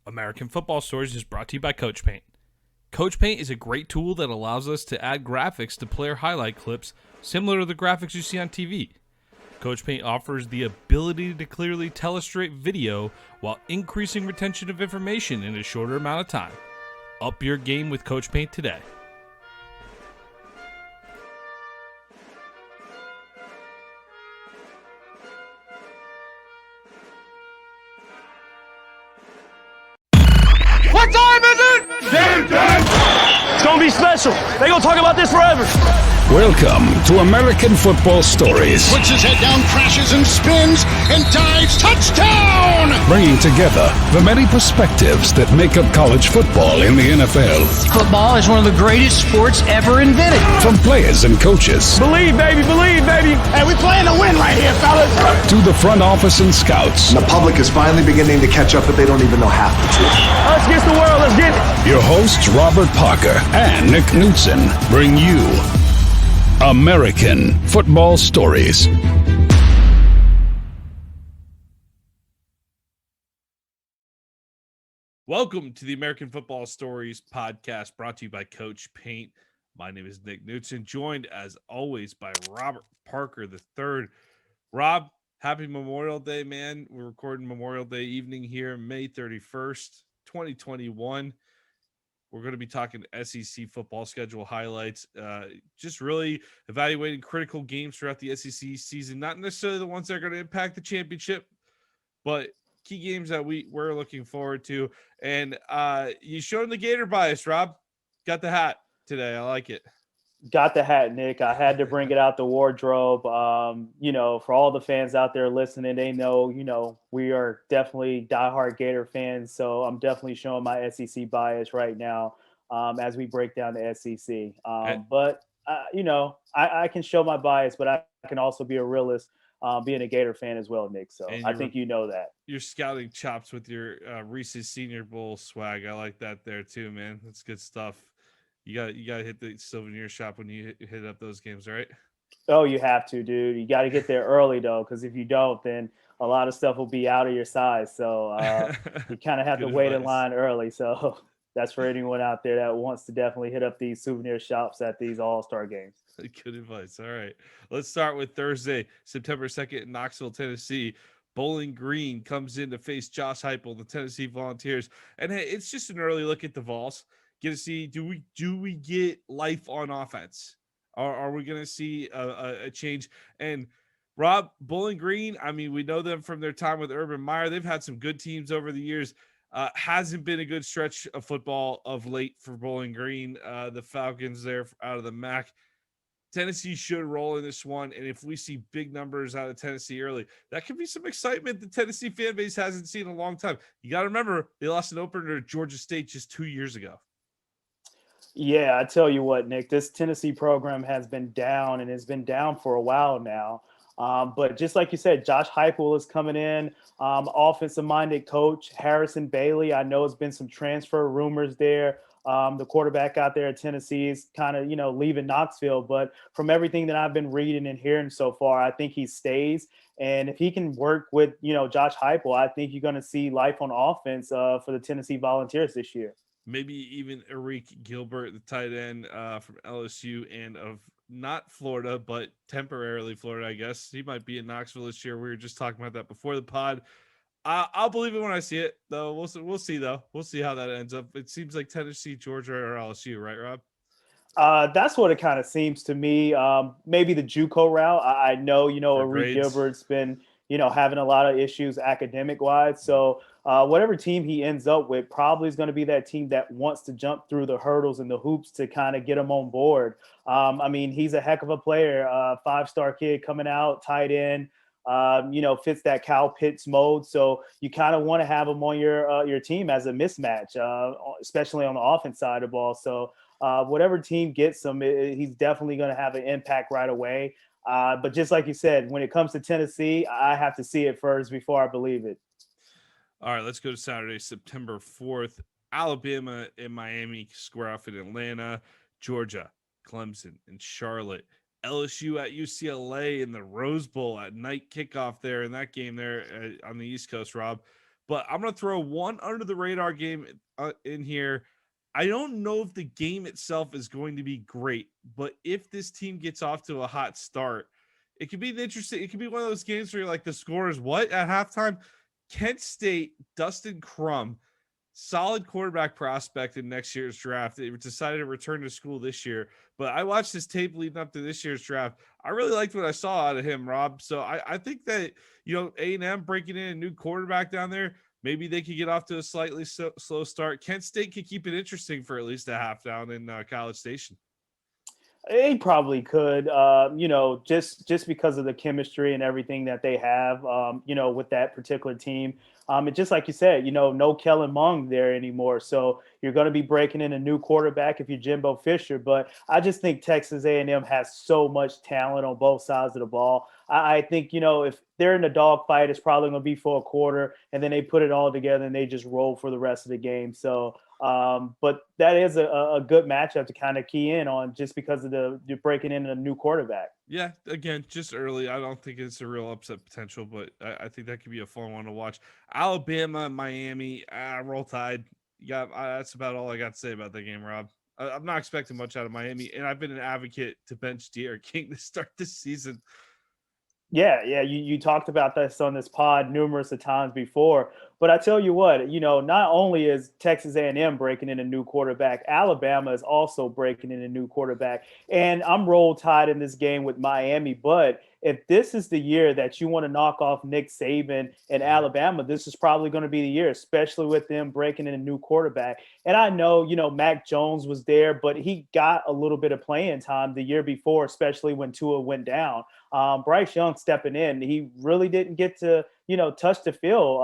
American Football Stories is brought to you by Coach Paint. Coach Paint is a great tool that allows us to add graphics to player highlight clips similar to the graphics you see on TV. Coach Paint offers the ability to clearly tellustrate video while increasing retention of information in a shorter amount of time. Up your game with Coach Paint today. What time is it? Game time! It's gonna be special. They gonna talk about this forever. Welcome to American Football Stories. Puts his head down, crashes and spins, and dives. Touchdown! Bringing together the many perspectives that make up college football in the NFL. Football is one of the greatest sports ever invented. From players and coaches. Believe, baby, believe, baby. Hey, we playing to win right here, fellas. To the front office and scouts. The public is finally beginning to catch up, but they don't even know half the truth. Us against the world, let's get it. Your hosts, Robert Parker and Nick Knudsen, bring you American Football Stories. Welcome to the American Football Stories podcast brought to you by Coach Paint. My name is Nick Knudsen, joined as always by Robert Parker III. Rob, happy Memorial Day, man. We're recording Memorial Day evening here, May 31st, 2021. We're going to be talking SEC football schedule highlights, just really evaluating critical games throughout the SEC season, not necessarily the ones that are going to impact the championship, but key games that we're looking forward to. And you showing the Gator bias, Rob. Got the hat today. I like it. Got the hat, Nick. I had to bring it out the wardrobe. For all the fans out there listening, they know, we are definitely diehard Gator fans. So I'm definitely showing my SEC bias right now as we break down the SEC. But I can show my bias, but I can also be a realist being a Gator fan as well, Nick. So I think you know that. You're scouting chops with your Reese's Senior Bowl swag. I like that there too, man. That's good stuff. You got to hit the souvenir shop when you hit up those games, right? Oh, you have to, dude. You got to get there early, though, because if you don't, then a lot of stuff will be out of your size. So you kind of have to wait in line early. So that's for anyone out there that wants to definitely hit up these souvenir shops at these all-star games. Good advice. All right. Let's start with Thursday, September 2nd in Knoxville, Tennessee. Bowling Green comes in to face Josh Heupel, the Tennessee Volunteers. And hey, it's just an early look at the Vols. Get to see, do we get life on offense? Are we going to see a change? And Rob, Bowling Green, I mean, we know them from their time with Urban Meyer. They've had some good teams over the years. Hasn't been a good stretch of football of late for Bowling Green. The Falcons there out of the MAC. Tennessee should roll in this one. And if we see big numbers out of Tennessee early, that could be some excitement the Tennessee fan base hasn't seen in a long time. You got to remember, they lost an opener to Georgia State just 2 years ago. Yeah, I tell you what, Nick, this Tennessee program has been down and has been down for a while now. But just like you said, Josh Heupel is coming in, offensive-minded coach. Harrison Bailey, I know it's been some transfer rumors there. The quarterback out there at Tennessee is kind of, leaving Knoxville. But from everything that I've been reading and hearing so far, I think he stays. And if he can work with, Josh Heupel, I think you're going to see life on offense for the Tennessee Volunteers this year. Maybe even Eric Gilbert, the tight end from LSU and of not Florida, but temporarily Florida, I guess. He might be in Knoxville this year. We were just talking about that before the pod. I'll believe it when I see it, though. We'll see, though. We'll see how that ends up. It seems like Tennessee, Georgia, or LSU, right, Rob? That's what it kind of seems to me. Maybe the JUCO route. I know, Eric Gilbert's been, having a lot of issues academic-wise. So whatever team he ends up with probably is going to be that team that wants to jump through the hurdles and the hoops to kind of get him on board. He's a heck of a player, 5-star kid coming out, tight end. Fits that Kyle Pitts mode. So you kind of want to have him on your team as a mismatch, especially on the offense side of the ball. So whatever team gets him, he's definitely going to have an impact right away. But just like you said, when it comes to Tennessee, I have to see it first before I believe it. All right, let's go to Saturday, September 4th. Alabama and Miami square off in Atlanta, Georgia, Clemson, and Charlotte. LSU at UCLA in the Rose Bowl at night kickoff there in that game there on the East Coast, Rob. But I'm going to throw one under the radar game in here. I don't know if the game itself is going to be great, but if this team gets off to a hot start, it could be interesting. It could be one of those games where you're like, the score is what at halftime? Kent State, Dustin Crum, solid quarterback prospect in next year's draft. They decided to return to school this year, but I watched his tape leading up to this year's draft. I really liked what I saw out of him, Rob. So I think that, A&M breaking in a new quarterback down there, maybe they could get off to a slightly slow start. Kent State could keep it interesting for at least a half down in College Station. They probably could, just because of the chemistry and everything that they have, with that particular team. And just like you said, no Kellen Mond there anymore. So you're going to be breaking in a new quarterback if you're Jimbo Fisher. But I just think Texas A&M has so much talent on both sides of the ball. I think, if they're in a dogfight, it's probably going to be for a quarter, and then they put it all together and they just roll for the rest of the game. So, but that is a good matchup to kind of key in on just because of you're breaking in a new quarterback. Yeah, again, just early. I don't think it's a real upset potential, but I think that could be a fun one to watch. Alabama, Miami, Roll Tide. Yeah, that's about all I got to say about that game, Rob. I'm not expecting much out of Miami, and I've been an advocate to bench D'Eriq King to start this season. Yeah. You talked about this on this pod numerous of times before, but I tell you what, not only is Texas A&M breaking in a new quarterback, Alabama is also breaking in a new quarterback. And I'm Roll Tide in this game with Miami, but if this is the year that you want to knock off Nick Saban and Alabama, this is probably going to be the year, especially with them breaking in a new quarterback. And I know, Mac Jones was there, but he got a little bit of playing time the year before, especially when Tua went down. Bryce Young stepping in, he really didn't get to, touch the field,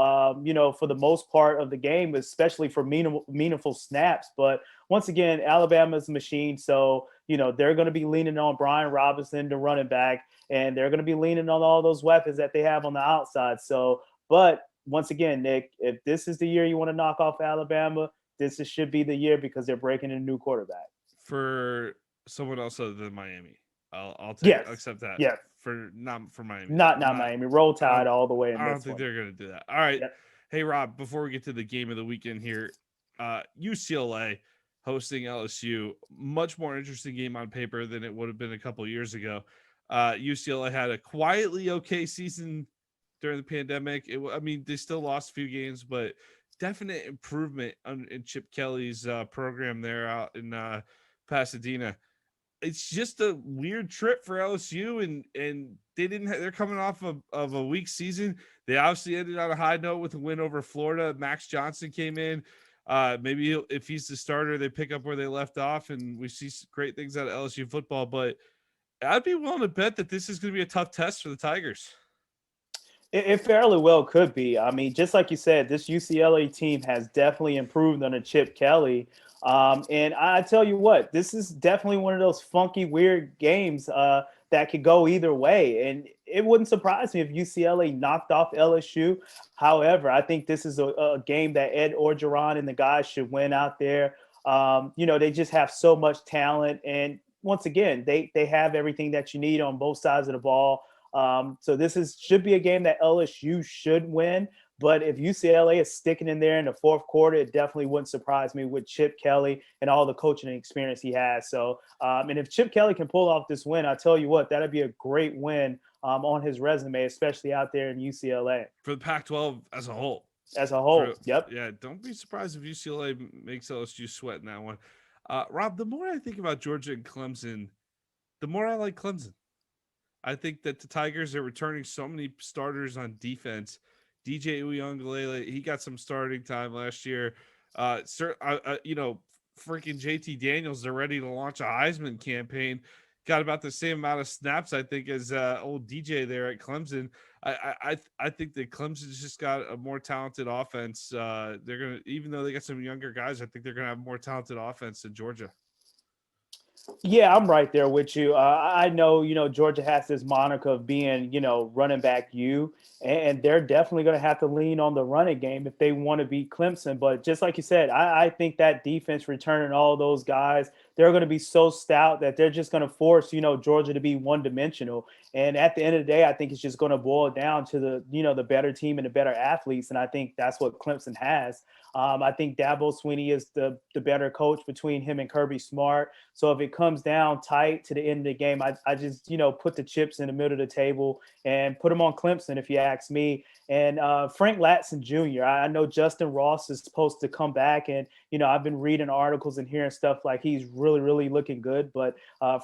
for the most part of the game, especially for meaningful snaps. But once again, Alabama's a machine. So, they're going to be leaning on Brian Robinson to running back, and they're going to be leaning on all those weapons that they have on the outside. So, but once again, Nick, if this is the year you want to knock off Alabama, should be the year because they're breaking in a new quarterback. For someone else other than Miami, I'll accept that. Yeah. Not for Miami. Not Miami. Roll Tide all the way. I don't think they're going to do that. All right. Yep. Hey, Rob, before we get to the game of the weekend here, UCLA hosting LSU, much more interesting game on paper than it would have been a couple years ago. UCLA had a quietly okay season during the pandemic. They still lost a few games, but definite improvement in Chip Kelly's program there out in Pasadena. It's just a weird trip for LSU, and they're coming off of a weak season. They obviously ended on a high note with a win over Florida. Max Johnson came in. Maybe if he's the starter, they pick up where they left off, and we see great things out of LSU football. But I'd be willing to bet that this is going to be a tough test for the Tigers. It fairly well could be. Just like you said, this UCLA team has definitely improved under Chip Kelly. And I tell you what, this is definitely one of those funky, weird games that could go either way. And it wouldn't surprise me if UCLA knocked off LSU. However, I think this is a game that Ed Orgeron and the guys should win out there. They just have so much talent. And once again, they have everything that you need on both sides of the ball. So this should be a game that LSU should win. But if UCLA is sticking in there in the fourth quarter, it definitely wouldn't surprise me with Chip Kelly and all the coaching experience he has. So, and if Chip Kelly can pull off this win, I tell you what, that'd be a great win on his resume, especially out there in UCLA. For the Pac-12 as a whole. Yep. Yeah, don't be surprised if UCLA makes LSU sweat in that one. Rob, the more I think about Georgia and Clemson, the more I like Clemson. I think that the Tigers are returning so many starters on defense. DJ Uiagalelei, he got some starting time last year. Freaking JT Daniels, they're ready to launch a Heisman campaign. Got about the same amount of snaps, I think, as old DJ there at Clemson. I think that Clemson's just got a more talented offense. They're gonna, even though they got some younger guys, I think they're gonna have more talented offense than Georgia. Yeah, I'm right there with you. I know, Georgia has this moniker of being, running back you, and they're definitely going to have to lean on the running game if they want to beat Clemson. But just like you said, I think that defense returning all those guys, they're going to be so stout that they're just going to force, Georgia to be one dimensional. And at the end of the day, I think it's just going to boil down to the better team and the better athletes. And I think that's what Clemson has. I think Dabo Swinney is the better coach between him and Kirby Smart. So if it comes down tight to the end of the game, I just, put the chips in the middle of the table and put them on Clemson, if you ask me. And Frank Latson Jr., I know Justin Ross is supposed to come back. And, I've been reading articles and hearing stuff like he's really, really looking good. But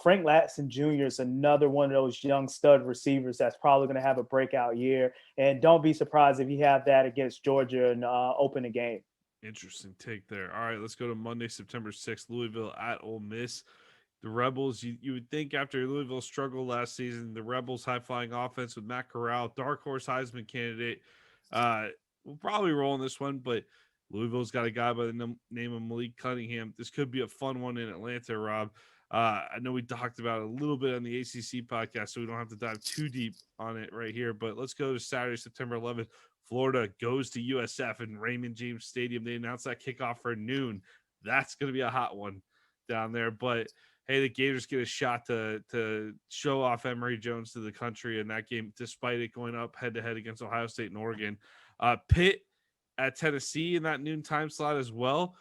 Frank Latson Jr. is another one of those young stud receivers that's probably going to have a breakout year. And don't be surprised if you have that against Georgia and open the game. Interesting take there. All right, let's go to Monday, September 6th, Louisville at Ole Miss. The Rebels, you would think after Louisville's struggle last season, the Rebels' high-flying offense with Matt Corral, dark horse Heisman candidate, will probably roll in this one, but Louisville's got a guy by the name of Malik Cunningham. This could be a fun one in Atlanta, Rob. I know we talked about it a little bit on the ACC podcast, so we don't have to dive too deep on it right here, but let's go to Saturday, September 11th. Florida goes to USF in Raymond James Stadium. They announced that kickoff for noon. That's going to be a hot one down there. But, hey, the Gators get a shot to show off Emory Jones to the country in that game, despite it going up head-to-head against Ohio State and Oregon. Pitt at Tennessee in that noon time slot as well.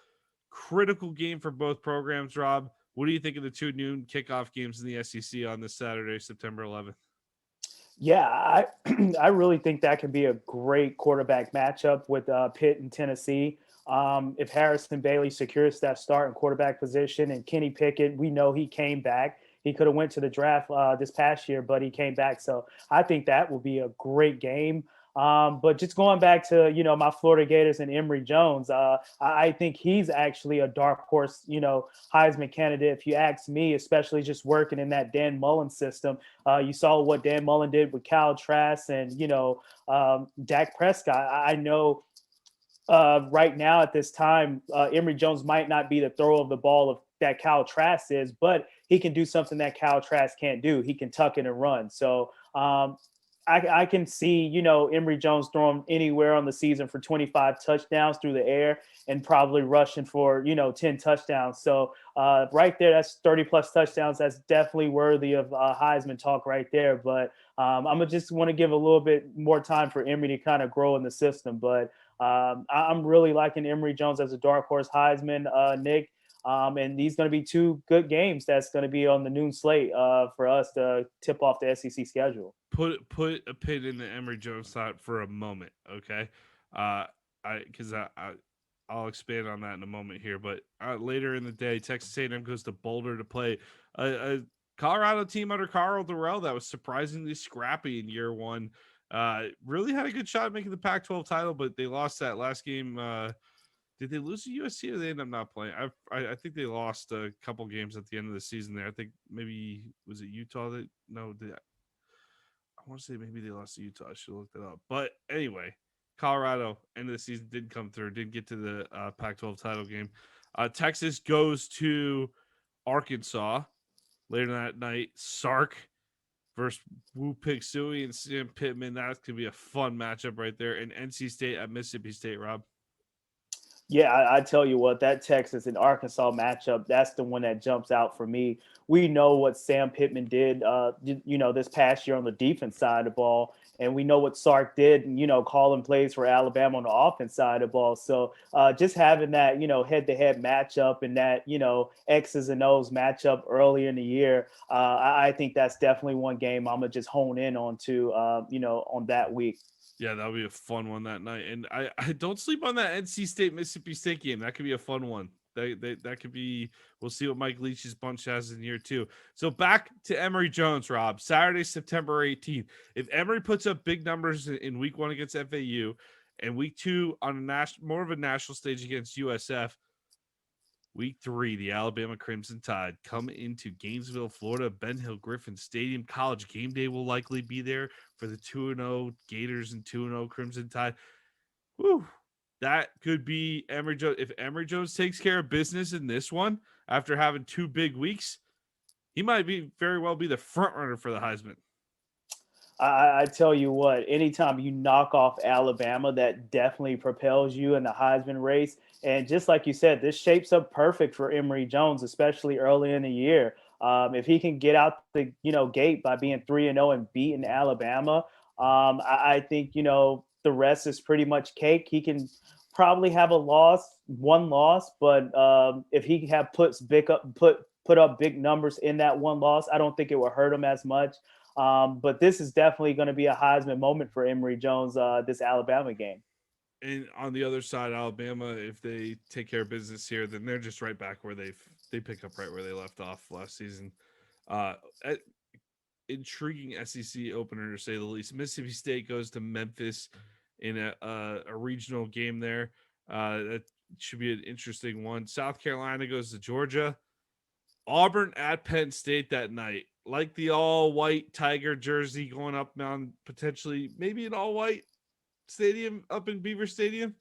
Critical game for both programs, Rob. What do you think of the two noon kickoff games in the SEC on this Saturday, September 11th? Yeah, I really think that could be a great quarterback matchup with Pitt and Tennessee. If Harrison Bailey secures that start in quarterback position, and Kenny Pickett, we know he came back. He could have went to the draft this past year, but he came back. So I think that will be a great game. But just going back to, my Florida Gators and Emory Jones, I think he's actually a dark horse, Heisman candidate, if you ask me, especially just working in that Dan Mullen system. You saw what Dan Mullen did with Kyle Trask and, Dak Prescott. I know right now at this time, Emory Jones might not be the thrower of the ball of that Kyle Trask is, but he can do something that Kyle Trask can't do. He can tuck it and run. So, I can see, Emory Jones throwing anywhere on the season for 25 touchdowns through the air and probably rushing for, 10 touchdowns. So right there, that's 30 plus touchdowns. That's definitely worthy of Heisman talk right there. But I'm going to just want to give a little bit more time for Emory to kind of grow in the system. But I'm really liking Emory Jones as a dark horse Heisman, Nick. And these going to be two good games that's going to be on the noon slate for us to tip off the SEC schedule. Put a pin in the Emory Jones side for a moment, okay? I'll expand on that in a moment here. But later in the day, Texas A&M goes to Boulder to play a Colorado team under Carl Durrell that was surprisingly scrappy in year one. Really had a good shot at making the Pac-12 title, but they lost that last game. Did they lose to USC or they end up not playing? I think they lost a couple games at the end of the season there. I think maybe, was it Utah? I want to say maybe they lost to Utah. I should have looked it up. But anyway, Colorado, end of the season, didn't come through. Didn't get to the Pac-12 title game. Texas goes to Arkansas later that night. Sark versus Wu Pig Sui and Sam Pittman. That could be a fun matchup right there. And NC State at Mississippi State, Rob. Yeah, I tell you what, that Texas and Arkansas matchup, that's the one that jumps out for me. We know what Sam Pittman did, this past year on the defense side of the ball. And we know what Sark did, calling plays for Alabama on the offense side of the ball. So just having that, head-to-head matchup and that, X's and O's matchup earlier in the year, I think that's definitely one game I'm going to just hone in on to, on that week. Yeah, that'll be a fun one that night. And I don't sleep on that NC State Mississippi State game. That could be a fun one. That could be. We'll see what Mike Leach's bunch has in here too. So back to Emory Jones, Rob. Saturday, September 18th. If Emory puts up big numbers in week 1 against FAU, and week 2 on more of a national stage against USF, week 3, the Alabama Crimson Tide come into Gainesville, Florida, Ben Hill Griffin Stadium. College game day will likely be there for the 2-0 Gators and 2-0 Crimson Tide. Whew. That could be Emory Jones. If Emory Jones takes care of business in this one after having 2 big weeks, he might very well be the front runner for the Heisman. I tell you what, anytime you knock off Alabama, that definitely propels you in the Heisman race. And just like you said, this shapes up perfect for Emory Jones, especially early in the year. If he can get out the gate by being 3-0 and beating Alabama, I think the rest is pretty much cake. He can probably have one loss, but if he put up big numbers in that one loss, I don't think it will hurt him as much. But this is definitely going to be a Heisman moment for Emory Jones, this Alabama game. And on the other side, Alabama, if they take care of business here, then they're just right back where they pick up right where they left off last season. Uh, Intriguing SEC opener to say the least. Mississippi State goes to Memphis in a regional game there. That should be an interesting one. South Carolina goes to Georgia. Auburn at Penn State that night. Like the all white Tiger jersey going up on potentially maybe an all white stadium up in Beaver Stadium.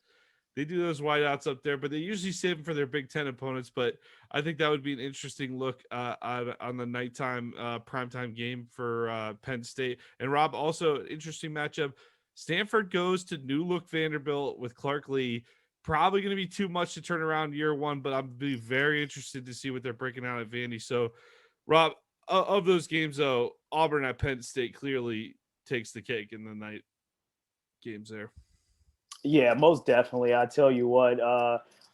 They do those whiteouts up there, but they usually save them for their Big Ten opponents. But I think that would be an interesting look on the nighttime primetime game for Penn State. And Rob, also interesting matchup. Stanford goes to New Look Vanderbilt with Clark Lee. Probably going to be too much to turn around year one, but I'm be very interested to see what they're breaking out at Vandy. So, Rob, of those games, though, Auburn at Penn State clearly takes the cake in the night games there. Yeah, most definitely. I tell you what,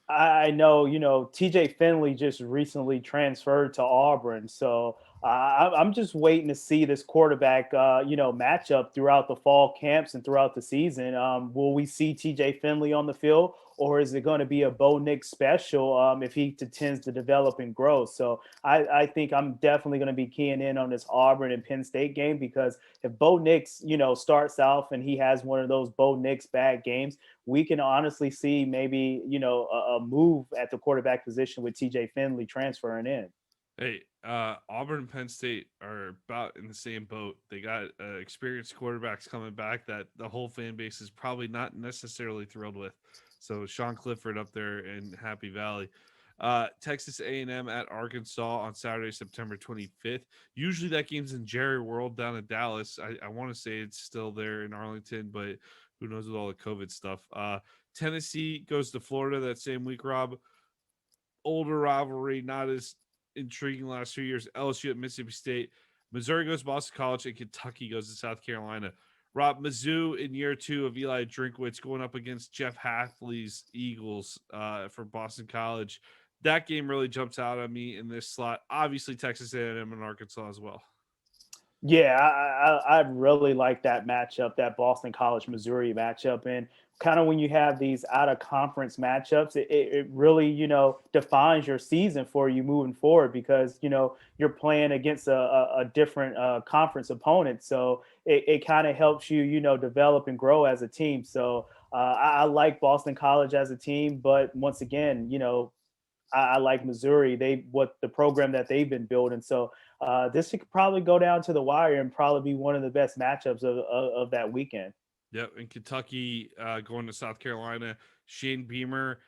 I know, TJ Finley just recently transferred to Auburn. So I'm just waiting to see this quarterback, matchup throughout the fall camps and throughout the season. Will we see TJ Finley on the field, or is it going to be a Bo Nix special if he tends to develop and grow? So I think I'm definitely going to be keying in on this Auburn and Penn State game, because if Bo Nix, starts off and he has one of those Bo Nix bad games, we can honestly see maybe, a move at the quarterback position with TJ Finley transferring in. Hey, Auburn and Penn State are about in the same boat. They got experienced quarterbacks coming back that the whole fan base is probably not necessarily thrilled with. So Sean Clifford up there in Happy Valley. Texas A&M at Arkansas on Saturday, September 25th. Usually that game's in Jerry World down in Dallas. I want to say it's still there in Arlington, but who knows with all the COVID stuff. Tennessee goes to Florida that same week, Rob. Older rivalry, not as intriguing last few years. LSU at Mississippi State. Missouri goes to Boston College, and Kentucky goes to South Carolina. Rob, Mizzou in year two of Eli Drinkwitz going up against Jeff Hafley's Eagles for Boston College. That game really jumps out at me in this slot. Obviously, Texas A&M and Arkansas as well. Yeah, I really like that matchup, that Boston College Missouri matchup. And kind of when you have these out of conference matchups, it really, defines your season for you moving forward, because, you're playing against a different conference opponent. So it kind of helps you, develop and grow as a team. So I like Boston College as a team. But once again, I like Missouri. The program that they've been building. So this could probably go down to the wire and probably be one of the best matchups of that weekend. Yep, and Kentucky going to South Carolina. Shane Beamer,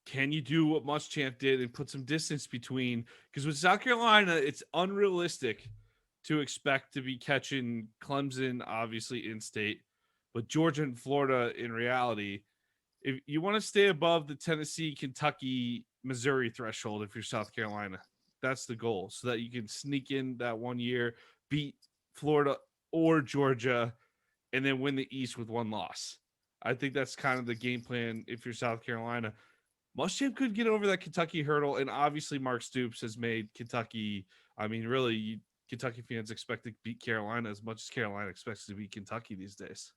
can you do what Muschamp did and put some distance between? Because with South Carolina, it's unrealistic to expect to be catching Clemson, obviously in state, but Georgia and Florida in reality. If you want to stay above the Tennessee, Kentucky, Missouri threshold, if you're South Carolina, that's the goal, so that you can sneak in that 1 year, beat Florida or Georgia, and then win the East with one loss. I think that's kind of the game plan if you're South Carolina. Muschamp could get over that Kentucky hurdle, and obviously Mark Stoops has made Kentucky. I mean, really, Kentucky fans expect to beat Carolina as much as Carolina expects to beat Kentucky these days.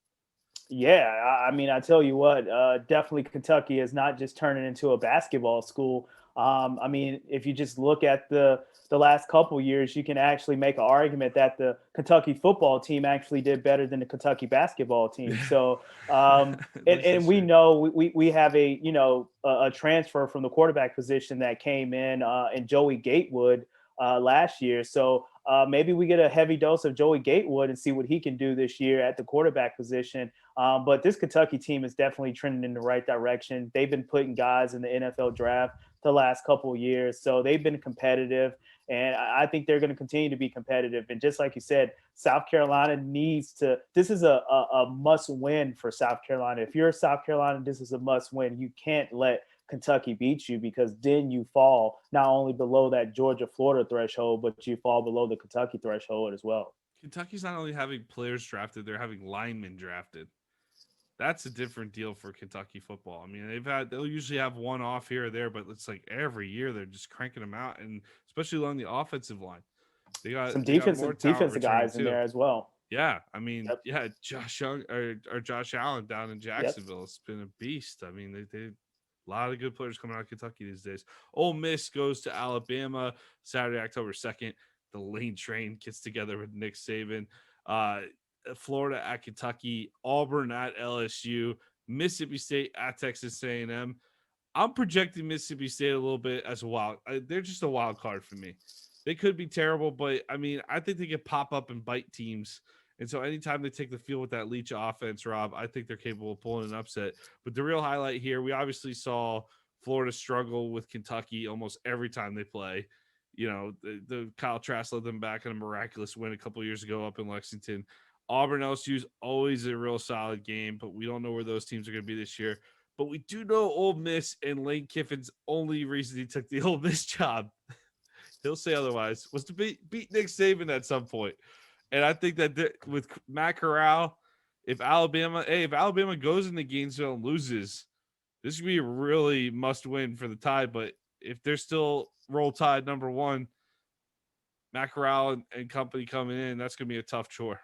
Yeah, I mean, I tell you what, definitely Kentucky is not just turning into a basketball school. I mean, if you just look at the last couple years, you can actually make an argument that the Kentucky football team actually did better than the Kentucky basketball team. So, and we know we have a transfer from the quarterback position that came in Joey Gatewood last year. So maybe we get a heavy dose of Joey Gatewood and see what he can do this year at the quarterback position. But this Kentucky team is definitely trending in the right direction. They've been putting guys in the NFL draft the last couple of years, so they've been competitive, and I think they're going to continue to be competitive. And just like you said, South Carolina needs to. This is a must win for South Carolina. If you're South Carolina, this is a must win. You can't let Kentucky beat you, because then you fall not only below that Georgia-Florida threshold, but you fall below the Kentucky threshold as well. Kentucky's not only having players drafted, they're having linemen drafted. That's a different deal for Kentucky football. I mean, they'll usually have one off here or there, but it's like every year they're just cranking them out, and especially along the offensive line. They got some more defensive guys in there as well. Yeah, I mean, Josh Young or Josh Allen down in Jacksonville, It's been a beast. I mean, they a lot of good players coming out of Kentucky these days. Ole Miss goes to Alabama Saturday, October 2nd. The Lane Train gets together with Nick Saban. Florida at Kentucky, Auburn at LSU, Mississippi State at Texas A&M. I'm projecting Mississippi State a little bit as a wild. They're just a wild card for me. They could be terrible, but I mean, I think they could pop up and bite teams. And so anytime they take the field with that Leach offense, Rob, I think they're capable of pulling an upset. But the real highlight here, we obviously saw Florida struggle with Kentucky almost every time they play. You know, the Kyle Trask led them back in a miraculous win a couple years ago up in Lexington. Auburn LSU is always a real solid game, but we don't know where those teams are going to be this year. But we do know Ole Miss and Lane Kiffin's only reason he took the Ole Miss job, he'll say otherwise, was to beat Nick Saban at some point. And I think that with Matt Corral, if Alabama goes into Gainesville and loses, this would be a really must win for the Tide. But if they're still roll Tide number one, Matt Corral and company coming in, that's going to be a tough chore.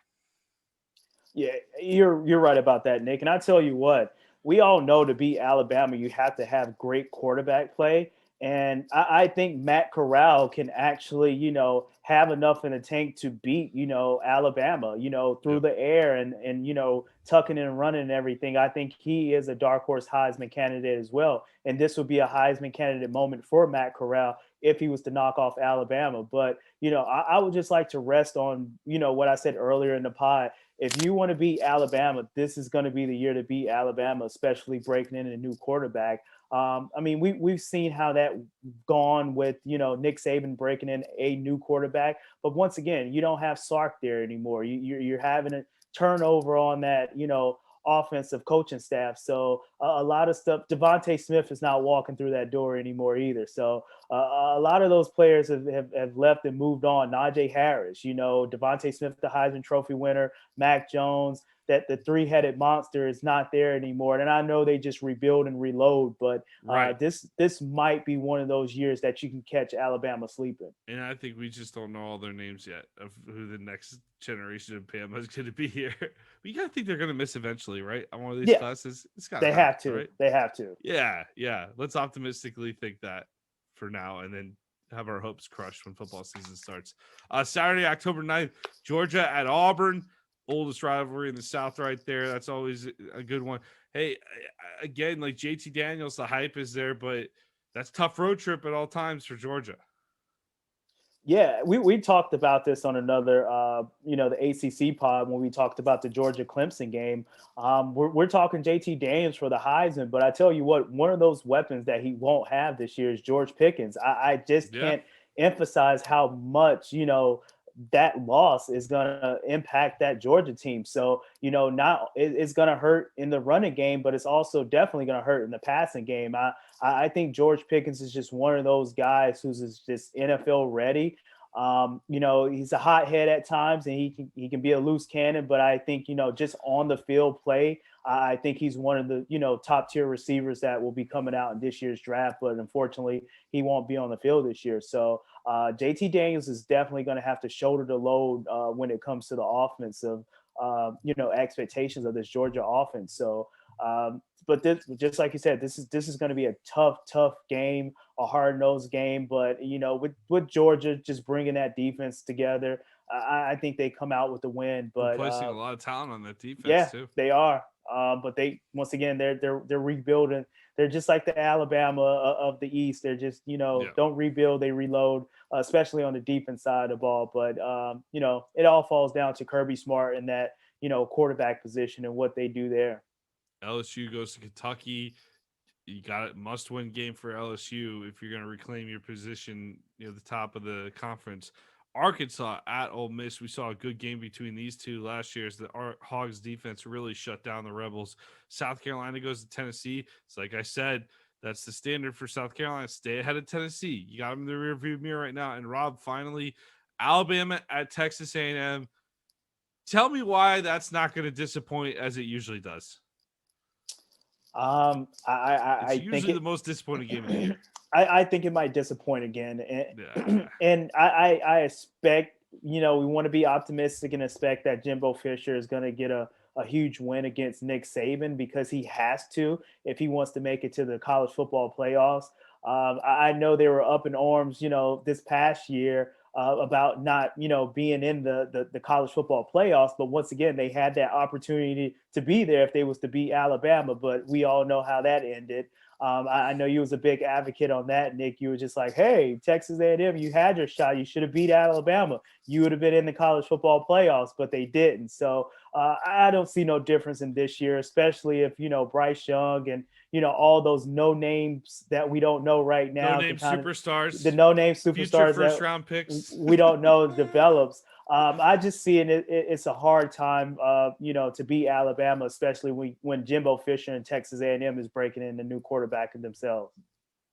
Yeah, you're right about that, Nick. And I tell you what, we all know to beat Alabama, you have to have great quarterback play. And I think Matt Corral can actually, have enough in the tank to beat, Alabama, through the air and tucking and running and everything. I think he is a dark horse Heisman candidate as well. And this would be a Heisman candidate moment for Matt Corral if he was to knock off Alabama. But, I would just like to rest on, what I said earlier in the pod. If you want to beat Alabama, this is going to be the year to beat Alabama, especially breaking in a new quarterback. I mean, we've seen how that gone with, Nick Saban breaking in a new quarterback. But once again, you don't have Sark there anymore. You're having a turnover on that, offensive coaching staff. So a lot of stuff. Devontae Smith is not walking through that door anymore either. So a lot of those players have left and moved on. Najee Harris, Devontae Smith, the Heisman Trophy winner, Mac Jones. That the three-headed monster is not there anymore. And I know they just rebuild and reload, but this might be one of those years that you can catch Alabama sleeping. And I think we just don't know all their names yet of who the next generation of Bama is going to be here. But you got to think they're going to miss eventually, right? On one of these classes. They have to. Right? They have to. Yeah. Let's optimistically think that for now, and then have our hopes crushed when football season starts. Saturday, October 9th, Georgia at Auburn. Oldest rivalry in the South right there. That's always a good one. Hey, again, like JT Daniels, the hype is there, but that's tough road trip at all times for Georgia. Yeah, we talked about this on another, the ACC pod when we talked about the Georgia Clemson game. We're talking JT Daniels for the Heisman, but I tell you what, one of those weapons that he won't have this year is George Pickens. I just can't emphasize how much, that loss is going to impact that Georgia team. So, it's going to hurt in the running game, but it's also definitely going to hurt in the passing game. I think George Pickens is just one of those guys who's just NFL ready. He's a hothead at times and he can be a loose cannon, but I think, just on the field play, I think he's one of the, top tier receivers that will be coming out in this year's draft, but unfortunately he won't be on the field this year. So JT Daniels is definitely going to have to shoulder the load when it comes to the offensive, expectations of this Georgia offense. So, but this, just like you said, this is going to be a tough game, a hard-nosed game. But with Georgia just bringing that defense together, I think they come out with the win. But placing a lot of talent on that defense too. They are. But they once again they're rebuilding. They're just like the Alabama of the East. They're just don't rebuild, they reload, especially on the defense side of the ball. But it all falls down to Kirby Smart and that quarterback position and what they do there. LSU goes to Kentucky. You got it, must-win game for LSU if you're going to reclaim your position, the top of the conference. Arkansas at Ole Miss. We saw a good game between these two last year as the Hogs defense really shut down the Rebels. South Carolina goes to Tennessee. It's like I said, that's the standard for South Carolina. Stay ahead of Tennessee. You got them in the rearview mirror right now. And Rob, finally, Alabama at Texas A&M. Tell me why that's not going to disappoint as it usually does. I usually think the most disappointing game of the year. I think it might disappoint again, and I expect we want to be optimistic and expect that Jimbo Fisher is going to get a huge win against Nick Saban because he has to if he wants to make it to the college football playoffs. I know they were up in arms, this past year about not, being in the college football playoffs. But once again, they had that opportunity to be there if they was to beat Alabama. But we all know how that ended. I know you was a big advocate on that, Nick. You were just like, hey, Texas A&M, you had your shot. You should have beat Alabama. You would have been in the college football playoffs, but they didn't. So I don't see no difference in this year, especially if, Bryce Young and, all those no names that we don't know right now. No name superstars. The no name superstars. Future first round picks. We don't know develops. I just see it's a hard time, to beat Alabama, especially when Jimbo Fisher and Texas A&M is breaking in the new quarterback of themselves.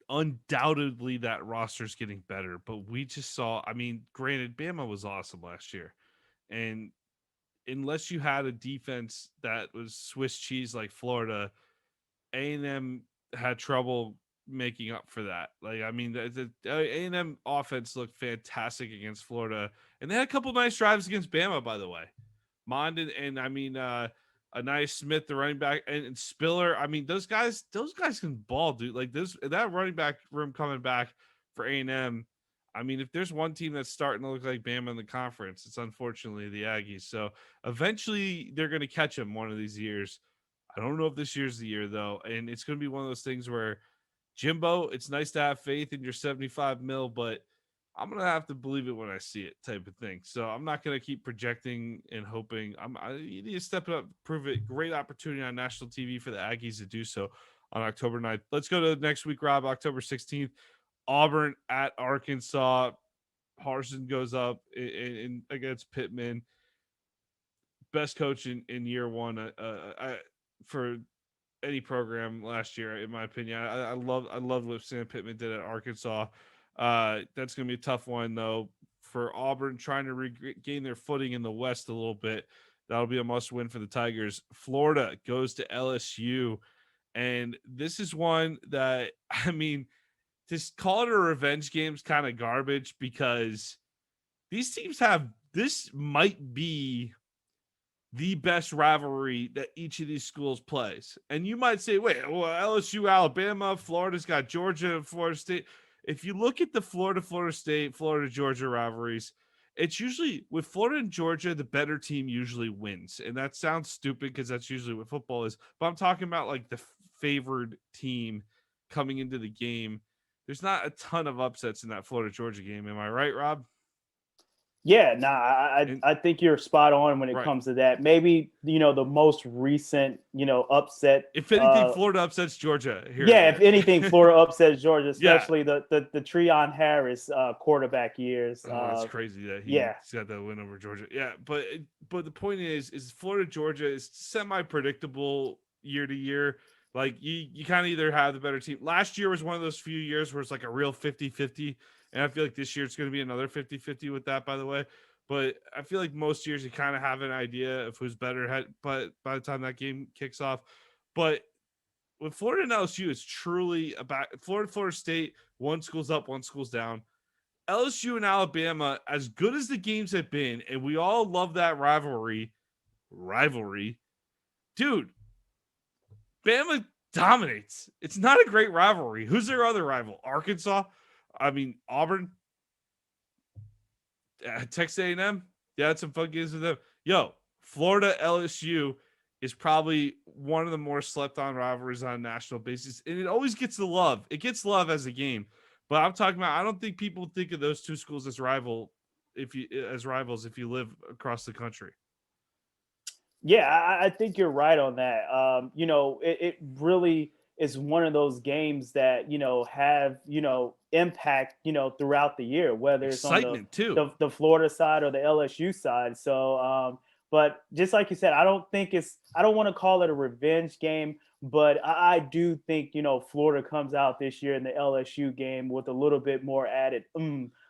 Undoubtedly, that roster's getting better, but we just saw. I mean, granted, Bama was awesome last year, and unless you had a defense that was Swiss cheese like Florida, A&M had trouble making up for that. Like, I mean, the A&M offense looked fantastic against Florida, and they had a couple nice drives against Bama, by the way. Mond and I mean, Anais Smith, the running back, and Spiller. I mean, those guys can ball, dude. Like that running back room coming back for A&M. I mean, if there's one team that's starting to look like Bama in the conference, it's unfortunately the Aggies. So eventually they're going to catch them one of these years. I don't know if this year's the year, though. And it's going to be one of those things where, Jimbo, it's nice to have faith in your 75 mil, but I'm going to have to believe it when I see it type of thing. So I'm not going to keep projecting and hoping. You need to step it up, prove it. Great opportunity on national TV for the Aggies to do so on October 9th. Let's go to next week, Rob, October 16th. Auburn at Arkansas. Harsin goes up in against Pittman. Best coach in year one for any program last year, in my opinion. I love what Sam Pittman did at Arkansas. That's going to be a tough one, though, for Auburn trying to regain their footing in the West a little bit. That'll be a must-win for the Tigers. Florida goes to LSU, and this is one that, I mean, just call it a revenge game is kind of garbage because these teams this might be the best rivalry that each of these schools plays. And you might say, wait, well, LSU, Alabama, Florida's got Georgia and Florida State. If you look at the Florida State, Florida, Georgia rivalries, it's usually with Florida and Georgia, the better team usually wins. And that sounds stupid because that's usually what football is. But I'm talking about like the favored team coming into the game. There's not a ton of upsets in that Florida Georgia game. Am I right, Rob? Yeah, I think you're spot on when it comes to that. Maybe, the most recent, upset. If anything, Florida upsets Georgia. If anything, Florida upsets Georgia, especially the Treon Harris quarterback years. That's crazy that he's got that win over Georgia. Yeah, but the point is Florida Georgia is semi-predictable year to year. Like you kind of either have the better team. Last year was one of those few years where it's like a real 50-50. And I feel like this year it's going to be another 50-50 with that, by the way. But I feel like most years you kind of have an idea of who's better but by the time that game kicks off. But with Florida and LSU, it's truly about Florida State, one school's up, one school's down. LSU and Alabama, as good as the games have been, and we all love that rivalry, dude, Bama dominates. It's not a great rivalry. Who's their other rival? Arkansas? I mean, Auburn, Texas A&M. Yeah, had some fun games with them. Yo, Florida, LSU. is probably one of the more slept on rivalries on a national basis. And it always gets the love. It gets love as a game. But I'm talking about, I don't think people think of those two schools as rivals if you live across the country. Yeah, I think you're right on that. It really is one of those games that, have, impact, throughout the year, whether it's on Excitement too. the Florida side or the LSU side. So, but just like you said, I don't want to call it a revenge game, but I do think, Florida comes out this year in the LSU game with a little bit more added,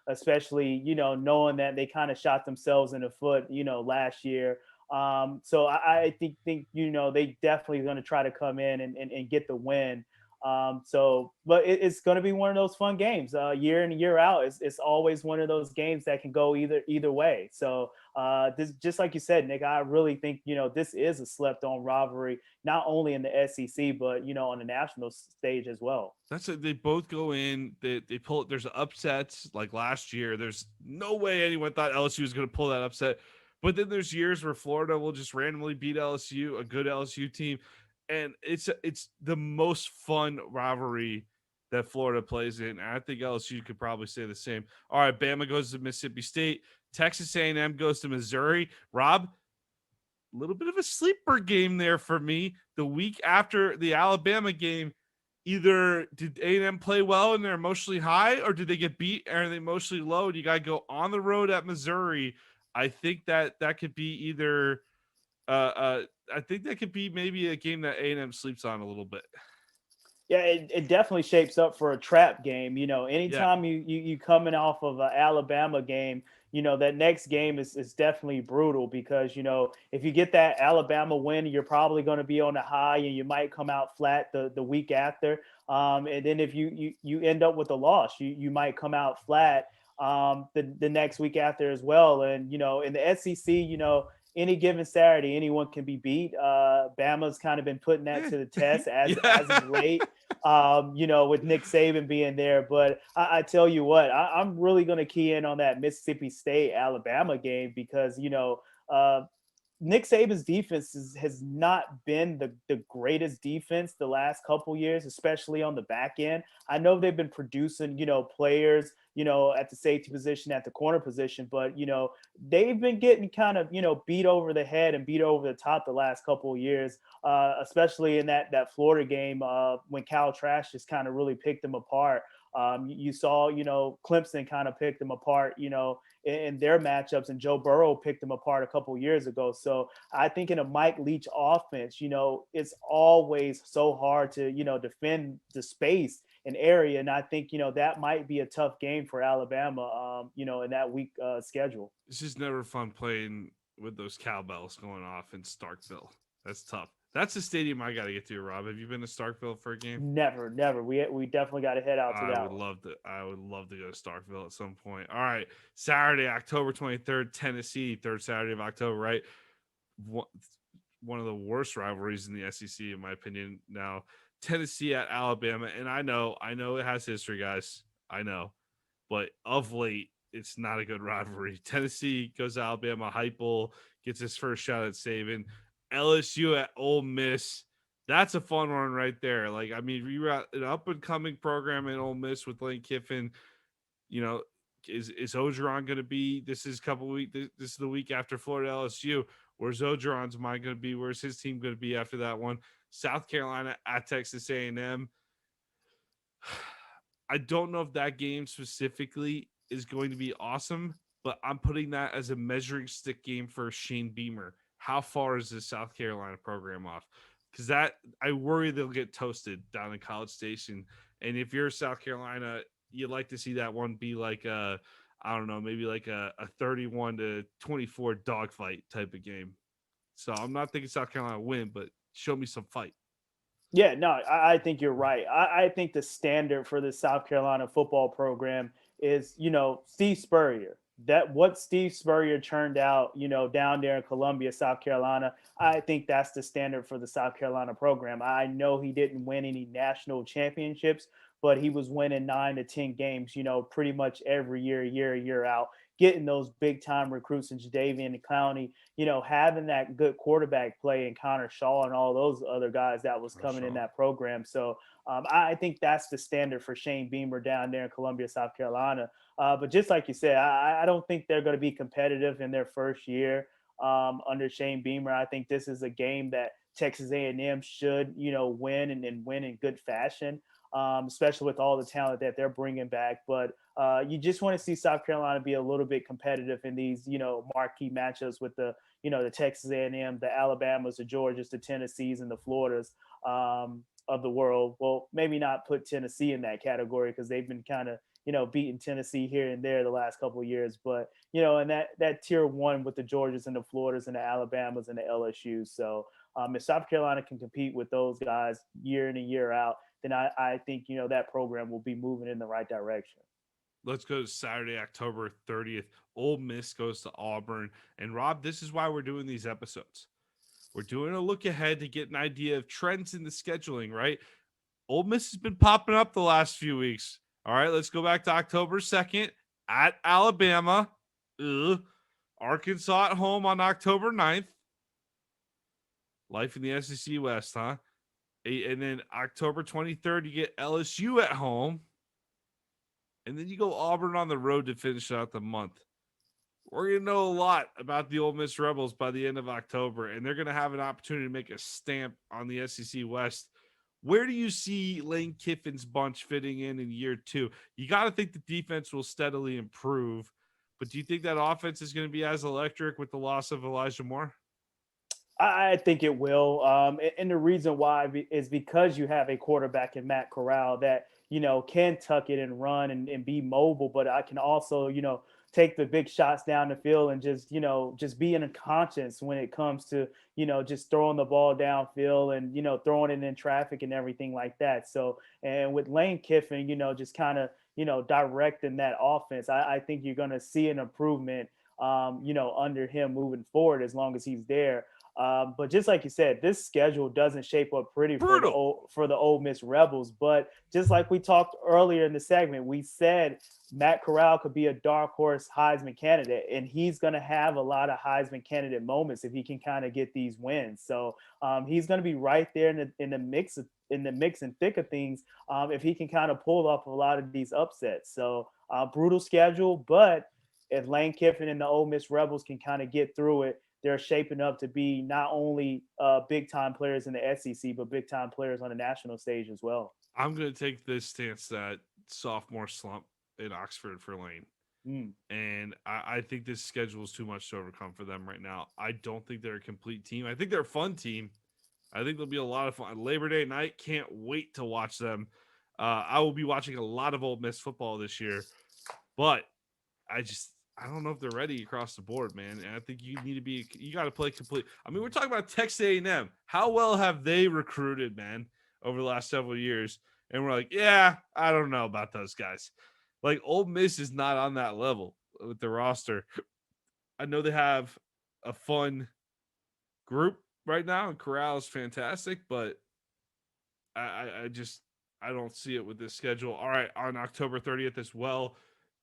especially, knowing that they kind of shot themselves in the foot, last year. So I think they definitely going to try to come in and get the win. But it's going to be one of those fun games, year in and year out. It's always one of those games that can go either way. So this, just like you said, Nick, I really think this is a slept-on rivalry, not only in the SEC but on the national stage as well. That's it. They both go in. They pull it. There's upsets like last year. There's no way anyone thought LSU was going to pull that upset. But then there's years where Florida will just randomly beat LSU, a good LSU team, and it's the most fun rivalry that Florida plays in. And I think LSU could probably say the same. All right, Bama goes to Mississippi State. Texas A&M goes to Missouri. Rob, a little bit of a sleeper game there for me. The week after the Alabama game, either did A&M play well and they're emotionally high, or did they get beat and are they emotionally low? And you got to go on the road at Missouri. I think that could be either. I think that could be maybe a game that A&M sleeps on a little bit. Yeah, it definitely shapes up for a trap game. Anytime you coming off of an Alabama game, that next game is definitely brutal because, if you get that Alabama win, you're probably going to be on a high and you might come out flat the week after. And then if you end up with a loss, you might come out flat the next week after as well. And, in the SEC, any given Saturday, anyone can be beat. Bama's kind of been putting that to the test as of late, with Nick Saban being there. But I tell you what, I'm really going to key in on that Mississippi State Alabama game because, Nick Saban's defense has not been the greatest defense the last couple years, especially on the back end. I know they've been producing, players, at the safety position, at the corner position, but, they've been getting kind of, beat over the head and beat over the top the last couple of years, especially in that Florida game when Cal Trask just kind of really picked them apart. You saw, Clemson kind of picked them apart, in their matchups, and Joe Burrow picked them apart a couple of years ago. So I think in a Mike Leach offense, it's always so hard to, defend the space and area. And I think, that might be a tough game for Alabama, in that week schedule. It's just never fun playing with those cowbells going off in Starkville. That's tough. That's a stadium I got to get to, Rob. Have you been to Starkville for a game? Never. We definitely got to head out to that. I would love to go to Starkville at some point. All right, Saturday, October 23rd, Tennessee, third Saturday of October. Right, one of the worst rivalries in the SEC, in my opinion. Now, Tennessee at Alabama, and I know it has history, guys. I know, but of late, it's not a good rivalry. Tennessee goes to Alabama. Heupel gets his first shot at Saban. LSU at Ole Miss. That's a fun one right there. Like, I mean, we were an up and coming program in Ole Miss with Lane Kiffin. Is Ogeron going to be? This is a couple weeks. This is the week after Florida LSU. Where's Ogeron's mind going to be? Where's his team going to be after that one? South Carolina at Texas A&M. I don't know if that game specifically is going to be awesome, but I'm putting that as a measuring stick game for Shane Beamer. How far is this South Carolina program off? Because I worry they'll get toasted down in College Station. And if you're South Carolina, you'd like to see that one be like maybe like a 31-24 dogfight type of game. So I'm not thinking South Carolina win, but show me some fight. Yeah, no, I think you're right. I think the standard for the South Carolina football program is, Steve Spurrier. That what Steve Spurrier turned out, down there in Columbia, South Carolina, I think that's the standard for the South Carolina program. I know he didn't win any national championships, but he was winning 9 to 10 games, pretty much every year out. getting those big time recruits in Jadeveon and Clowney, having that good quarterback play and Connor Shaw and all those other guys that was coming in that program. So I think that's the standard for Shane Beamer down there in Columbia, South Carolina. But just like you said, I don't think they're going to be competitive in their first year under Shane Beamer. I think this is a game that Texas A&M should, win and win in good fashion, especially with all the talent that they're bringing back. But you just want to see South Carolina be a little bit competitive in these, marquee matchups with the Texas A&M, the Alabamas, the Georgias, the Tennessees, and the Floridas of the world. Well, maybe not put Tennessee in that category because they've been kind of, beating Tennessee here and there the last couple of years. But, and that tier one with the Georgias and the Floridas and the Alabamas and the LSUs. So if South Carolina can compete with those guys year in and year out, then I think, that program will be moving in the right direction. Let's go to Saturday, October 30th. Ole Miss goes to Auburn. And Rob, this is why we're doing these episodes. We're doing a look ahead to get an idea of trends in the scheduling, right? Ole Miss has been popping up the last few weeks. All right, let's go back to October 2nd at Alabama. Arkansas at home on October 9th. Life in the SEC West, huh? And then October 23rd, you get LSU at home. And then you go Auburn on the road to finish out the month. We're going to know a lot about the Ole Miss Rebels by the end of October, and they're going to have an opportunity to make a stamp on the SEC West. Where do you see Lane Kiffin's bunch fitting in year two? You got to think the defense will steadily improve, but do you think that offense is going to be as electric with the loss of Elijah Moore? I think it will. And the reason why is because you have a quarterback in Matt Corral that, can tuck it and run and be mobile, but I can also, take the big shots down the field and just be in a conscience when it comes to, just throwing the ball downfield and, throwing it in traffic and everything like that. So, and with Lane Kiffin, just kind of, directing that offense, I think you're going to see an improvement, under him moving forward as long as he's there. But just like you said, this schedule doesn't shape up pretty for the Ole Miss Rebels. But just like we talked earlier in the segment, we said Matt Corral could be a dark horse Heisman candidate, and he's going to have a lot of Heisman candidate moments if he can kind of get these wins. So he's going to be right there in the mix and thick of things if he can kind of pull off a lot of these upsets. So brutal schedule, but if Lane Kiffin and the Ole Miss Rebels can kind of get through it, they're shaping up to be not only big-time players in the SEC, but big-time players on the national stage as well. I'm going to take this stance that sophomore slump in Oxford for Lane. And I think this schedule is too much to overcome for them right now. I don't think they're a complete team. I think they're a fun team. I think there'll be a lot of fun. Labor Day night, can't wait to watch them. I will be watching a lot of Ole Miss football this year, but I don't know if they're ready across the board, man. And I think you got to play complete. I mean, we're talking about Texas A&M. How well have they recruited, man, over the last several years? And we're like, yeah, I don't know about those guys. Like, Ole Miss is not on that level with the roster. I know they have a fun group right now, and Corral is fantastic, but I don't see it with this schedule. All right, on October 30th as well,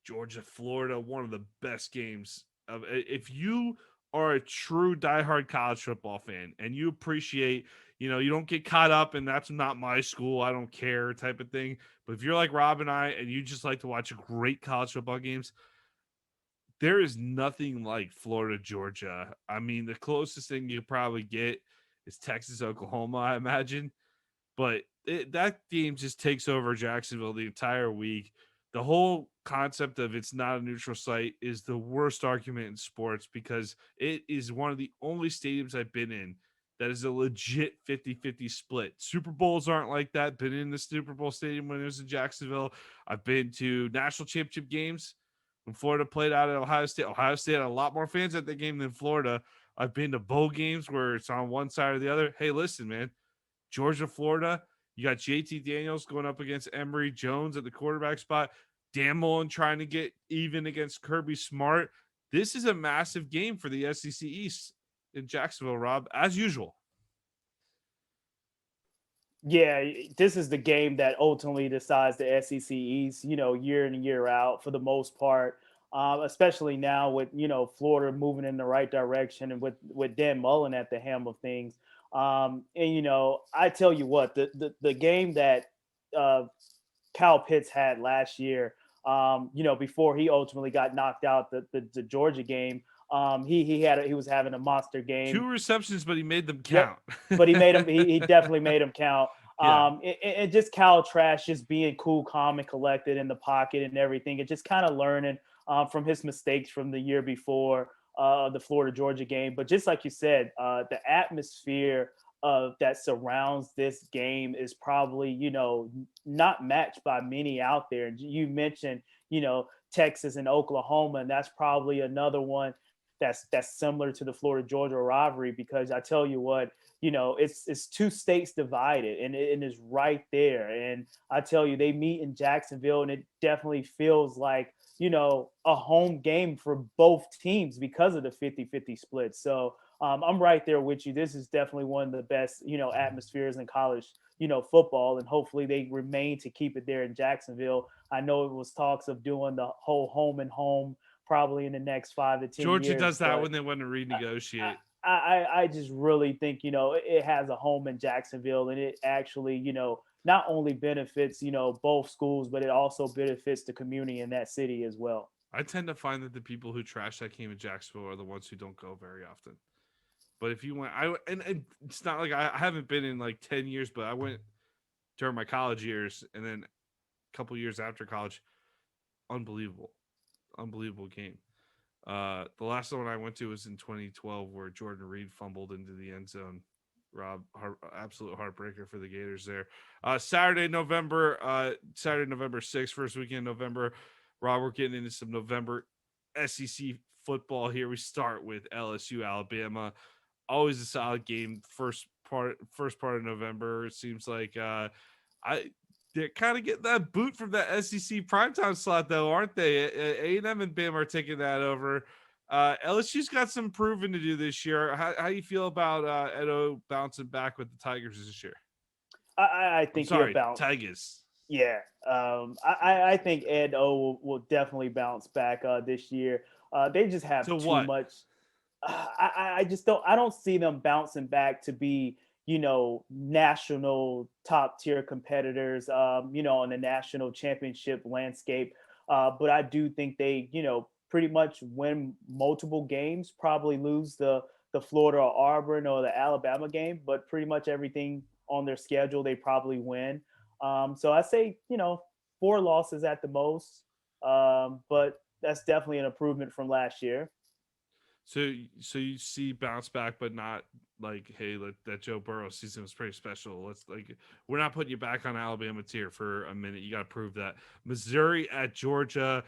Georgia, Florida, one of the best games of. If you are a true diehard college football fan and you appreciate, you don't get caught up in that's not my school, I don't care type of thing. But if you're like Rob and I, and you just like to watch great college football games, there is nothing like Florida, Georgia. I mean, the closest thing you probably get is Texas, Oklahoma, I imagine. But that game just takes over Jacksonville the entire week. The whole concept of it's not a neutral site is the worst argument in sports because it is one of the only stadiums I've been in that is a legit 50-50 split. Super Bowls aren't like that. Been in the Super Bowl stadium when it was in Jacksonville. I've been to national championship games when Florida played out at Ohio State. Ohio State had a lot more fans at the game than Florida. I've been to bowl games where it's on one side or the other. Hey, listen, man, Georgia, Florida, you got JT Daniels going up against Emory Jones at the quarterback spot. Dan Mullen trying to get even against Kirby Smart. This is a massive game for the SEC East in Jacksonville, Rob, as usual. Yeah, this is the game that ultimately decides the SEC East, year in and year out for the most part. especially now with Florida moving in the right direction and with Dan Mullen at the helm of things. And I tell you what, the game that uh, Kyle Pitts had last year, before he ultimately got knocked out the Georgia game. He was having a monster game. 2 receptions, but he made them Yep. count. But he made him. He definitely made him count. Yeah. And just Kyle Trask just being cool, calm, and collected in the pocket and everything, and just kind of learning from his mistakes from the year before the Florida Georgia game. But just like you said, the atmosphere that surrounds this game is probably not matched by many out there. You mentioned Texas and Oklahoma, and that's probably another one that's similar to the Florida Georgia rivalry, because I tell you what, it's 2 states divided, and it is right there. And I tell you, they meet in Jacksonville, and it definitely feels like a home game for both teams because of the 50-50 split. So I'm right there with you. This is definitely one of the best atmospheres in college football, and hopefully they remain to keep it there in Jacksonville. I know it was talks of doing the whole home and home probably in the next 5 to 10 Georgia years. does that when they want to renegotiate. I just really think it has a home in Jacksonville, and it actually not only benefits both schools, but it also benefits the community in that city as well. I tend to find that the people who trash that game in Jacksonville are the ones who don't go very often. But if you went, and it's not like I haven't been in like 10 years, but I went during my college years, and then a couple years after college. Unbelievable game. The last one I went to was in 2012, where Jordan Reed fumbled into the end zone. Absolute heartbreaker for the Gators there. Saturday, November 6th, first weekend in November. Rob, we're getting into some November SEC football here. We start with LSU, Alabama. Always a solid game. First part of November. It seems like they're kind of getting that boot from that SEC primetime slot, though, aren't they? A&M and Bama are taking that over. LSU's got some proving to do this year. How you feel about Edo bouncing back with the Tigers this year? I think he'll bounce. Tigers. Yeah, I think Edo will definitely bounce back this year. They just have too much. I just don't. I don't see them bouncing back to be national top tier competitors. In the national championship landscape. But I do think they pretty much win multiple games. Probably lose the Florida or Auburn or the Alabama game, but pretty much everything on their schedule they probably win. So I say 4 losses at the most. But that's definitely an improvement from last year. So you see bounce back, but not like, hey, that Joe Burrow season was pretty special. We're not putting you back on Alabama tier for a minute. You got to prove that. Missouri at Georgia.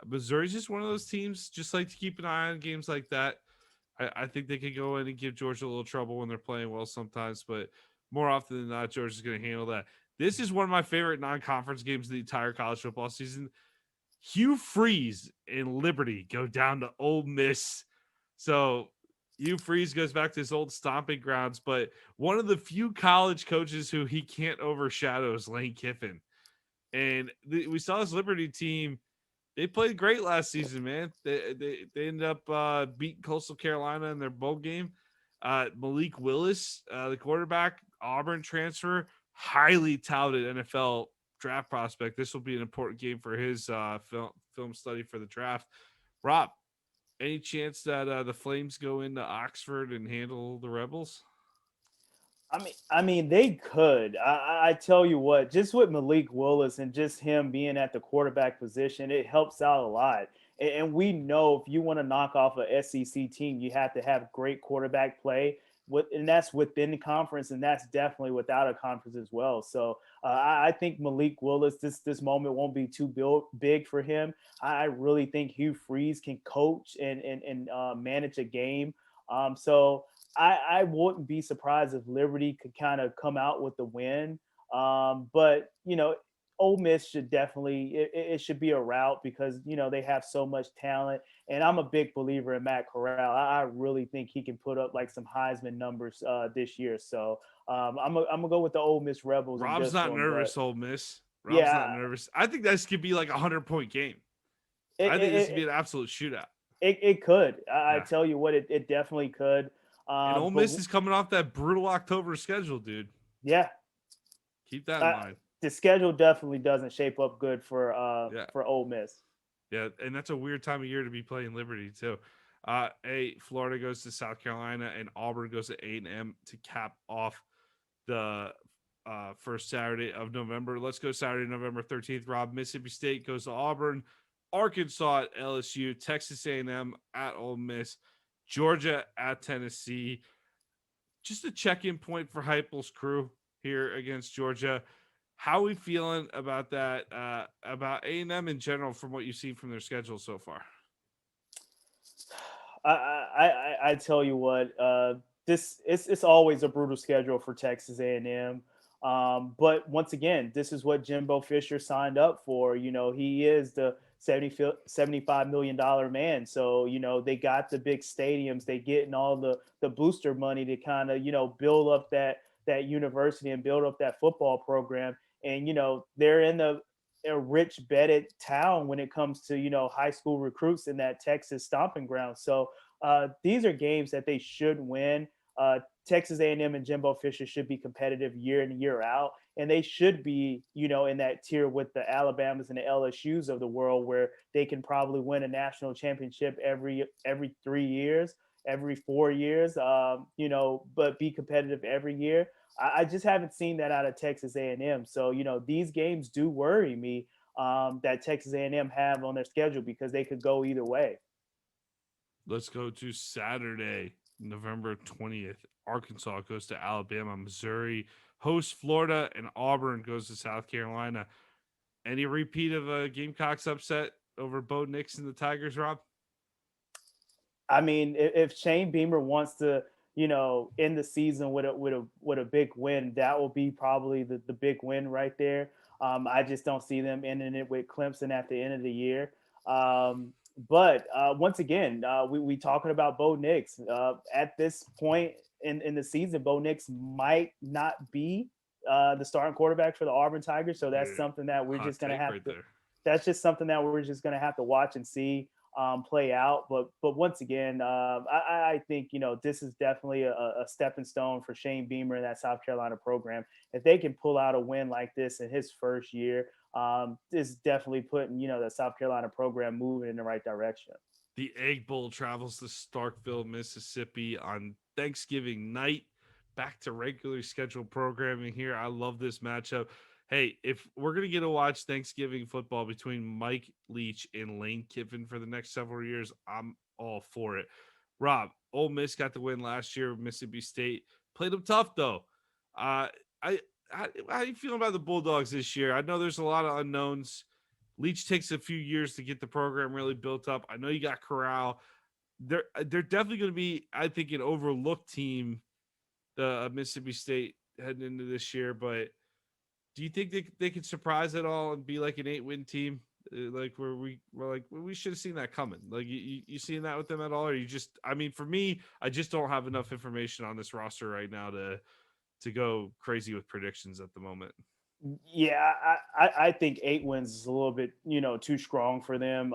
Missouri's just one of those teams. Just like to keep an eye on games like that. I think they could go in and give Georgia a little trouble when they're playing well sometimes, but more often than not, Georgia's going to handle that. This is one of my favorite non-conference games of the entire college football season. Hugh Freeze and Liberty go down to Ole Miss. So Hugh Freeze goes back to his old stomping grounds, but one of the few college coaches who he can't overshadow is Lane Kiffin. And we saw this Liberty team. They played great last season, man. They ended up beating Coastal Carolina in their bowl game. Malik Willis, the quarterback, Auburn transfer, highly touted NFL draft prospect. This will be an important game for his film study for the draft. Rob, any chance that the Flames go into Oxford and handle the Rebels? I mean, they could. I tell you what, just with Malik Willis and just him being at the quarterback position, it helps out a lot. And we know if you want to knock off a SEC team, you have to have great quarterback play. And that's within the conference, and that's definitely without a conference as well. So I think Malik Willis, this moment won't be too big for him. I really think Hugh Freeze can coach and manage a game. So I wouldn't be surprised if Liberty could kind of come out with the win. But Ole Miss should definitely it should be a rout because they have so much talent, and I'm a big believer in Matt Corral. I really think he can put up like some Heisman numbers this year. So I'm gonna go with the Ole Miss Rebels. Rob's not nervous, Ole Miss. Rob's not nervous. I think this could be like a 100-point game. I think this would be an absolute shootout. It could. I Yeah. tell you what, it definitely could. And Ole But Miss is coming off that brutal October schedule, dude. yeah, Keep that in mind. the schedule definitely doesn't shape up good Yeah. for Ole Miss. Yeah, and that's a weird time of year to be playing Liberty too. Florida goes to South Carolina, and Auburn goes to A&M to cap off the first Saturday of November. Let's go Saturday, November 13th. Rob, Mississippi State goes to Auburn, Arkansas at LSU, Texas A&M at Ole Miss, Georgia at Tennessee. Just a check-in point for Heupel's crew here against Georgia. How are we feeling about that? About A&M in general, from what you've seen from their schedule so far? I tell you what, it's always a brutal schedule for Texas A&M. But once again, this is what Jimbo Fisher signed up for. You know, he is the $75 million man. So, you know, they got the big stadiums, they getting all the booster money to kind of, you know, build up that university and build up that football program. And, you know, they're in a rich bedded town when it comes to, you know, high school recruits in that Texas stomping ground. So these are games that they should win. Texas A&M and Jimbo Fisher should be competitive year in and year out, and they should be, you know, in that tier with the Alabamas and the LSUs of the world, where they can probably win a national championship every 3 years, every 4 years, you know, but be competitive every year. I just haven't seen that out of Texas A&M. So, you know, these games do worry me, that Texas A&M have on their schedule, because they could go either way. Let's go to Saturday, November 20th. Arkansas goes to Alabama, Missouri hosts Florida, and Auburn goes to South Carolina. Any repeat of a Gamecocks upset over Bo Nix and the Tigers, Rob? I mean, if Shane Beamer wants to, you know, end the season with a big win, that will be probably the big win right there. I just don't see them ending it with Clemson at the end of the year. But once again, we talking about Bo Nix. At this point in the season, Bo Nix might not be the starting quarterback for the Auburn Tigers. So that's something that we're just going to have to. That's just something that we're just going to have to watch and see play out. But once again, I think, you know, this is definitely a stepping stone for Shane Beamer and that South Carolina program. If they can pull out a win like this in his first year, this is definitely putting, you know, the South Carolina program moving in the right direction. The Egg Bowl travels to Starkville, Mississippi on Thanksgiving night. Back to regularly scheduled programming here. I love this matchup. Hey, if we're going to get to watch Thanksgiving football between Mike Leach and Lane Kiffin for the next several years, I'm all for it. Rob, Ole Miss got the win last year. Mississippi State played them tough, though. How are you feeling about the Bulldogs this year? I know there's a lot of unknowns. Leach takes a few years to get the program really built up. I know you got Corral. They're definitely going to be, I think, an overlooked team, the Mississippi State heading into this year. But do you think they could surprise at all and be like an 8-win team? Like we're like, we should have seen that coming. Like you seeing that with them at all? Or you just, I mean, for me, I just don't have enough information on this roster right now to go crazy with predictions at the moment. Yeah, I think 8 wins is a little bit, you know, too strong for them.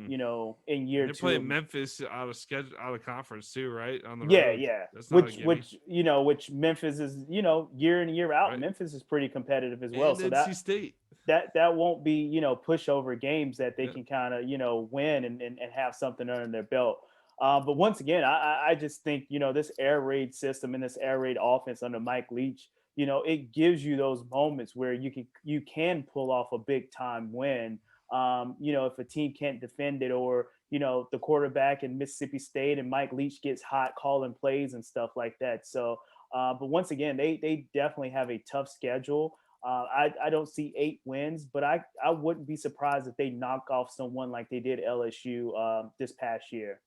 You know, in year They're two, playing Memphis out of conference too, right? On the road. yeah. That's not Which you know, which Memphis is, you know, year in year out. Right. Memphis is pretty competitive as well. And so NC State. that won't be, you know, pushover games that they can kind of, you know, win and have something under their belt. But once again, I just think, you know, this air raid system and this air raid offense under Mike Leach, you know, it gives you those moments where you can pull off a big time win. You know, if a team can't defend it, or, you know, the quarterback in Mississippi State and Mike Leach gets hot calling plays and stuff like that. So, but once again, they definitely have a tough schedule. I don't see 8 wins, but I wouldn't be surprised if they knock off someone like they did LSU this past year.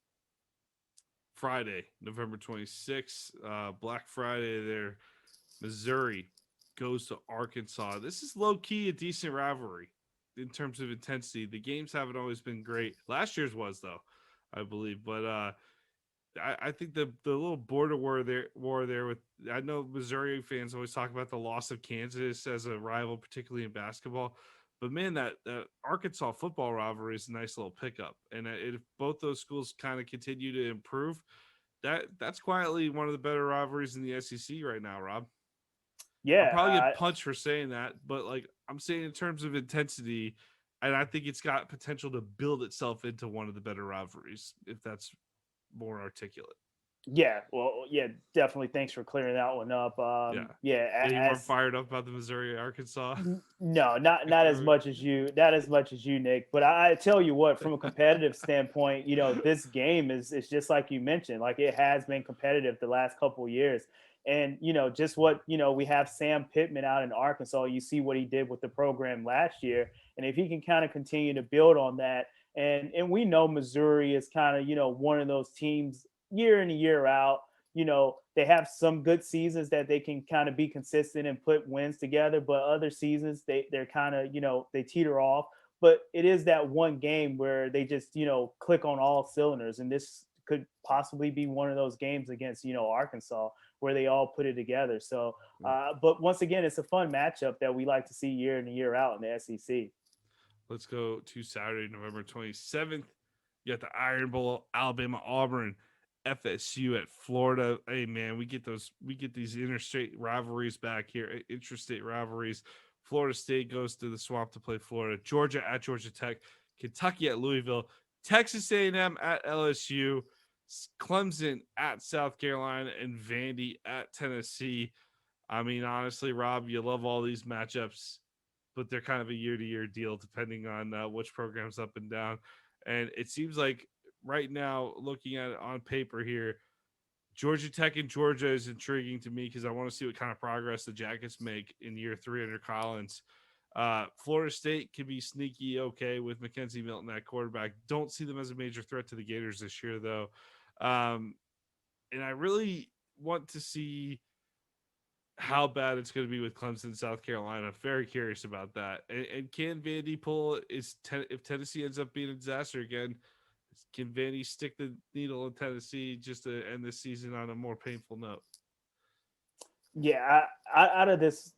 Friday, November 26th, Black Friday there. Missouri goes to Arkansas. This is low-key a decent rivalry in terms of intensity. The games haven't always been great. Last year's was, though, I believe. But I think the little border war there with, I know Missouri fans always talk about the loss of Kansas as a rival, particularly in basketball. But man, that Arkansas football rivalry is a nice little pickup. And if both those schools kind of continue to improve, that's quietly one of the better rivalries in the SEC right now, Rob. I'll probably Yeah, get punched for saying that, but like I'm saying in terms of intensity, and I think it's got potential to build itself into one of the better rivalries, if that's more articulate. yeah. Well, yeah, definitely. Thanks for clearing that one up. Yeah, you weren't fired up about the Missouri Arkansas. No, not as much as you, Nick. But I tell you what, from a competitive standpoint, this game is just like you mentioned. Like it has been competitive the last couple of years, and just what we have Sam Pittman out in Arkansas. You see what he did with the program last year, and if he can kind of continue to build on that, and we know Missouri is kind of one of those teams year in and year out. They have some good seasons that they can kind of be consistent and put wins together, but other seasons they're kind of, they teeter off. But it is that one game where they just, click on all cylinders. And this could possibly be one of those games against, Arkansas where they all put it together. So, but once again, it's a fun matchup that we like to see year in and year out in the SEC. Let's go to Saturday, November 27th. You got the Iron Bowl, Alabama, Auburn. FSU at Florida. Hey man, we get these interstate rivalries back here, interstate rivalries. Florida State goes to the Swamp to play Florida. Georgia at Georgia Tech. Kentucky at Louisville. Texas A&M at LSU. Clemson at South Carolina, and Vandy at Tennessee. I mean, honestly, Rob, you love all these matchups, but they're kind of a year-to-year deal depending on which program's up and down. And it seems like right now, looking at it on paper here, Georgia Tech and Georgia is intriguing to me because I want to see what kind of progress the Jackets make in year 3 under Collins. Florida State can be sneaky okay with Mackenzie Milton at quarterback. Don't see them as a major threat to the Gators this year, though. And I really want to see how bad it's going to be with Clemson, South Carolina. Very curious about that. And can Vandy pull if Tennessee ends up being a disaster again? Can Vandy stick the needle in Tennessee just to end this season on a more painful note? Yeah, out of this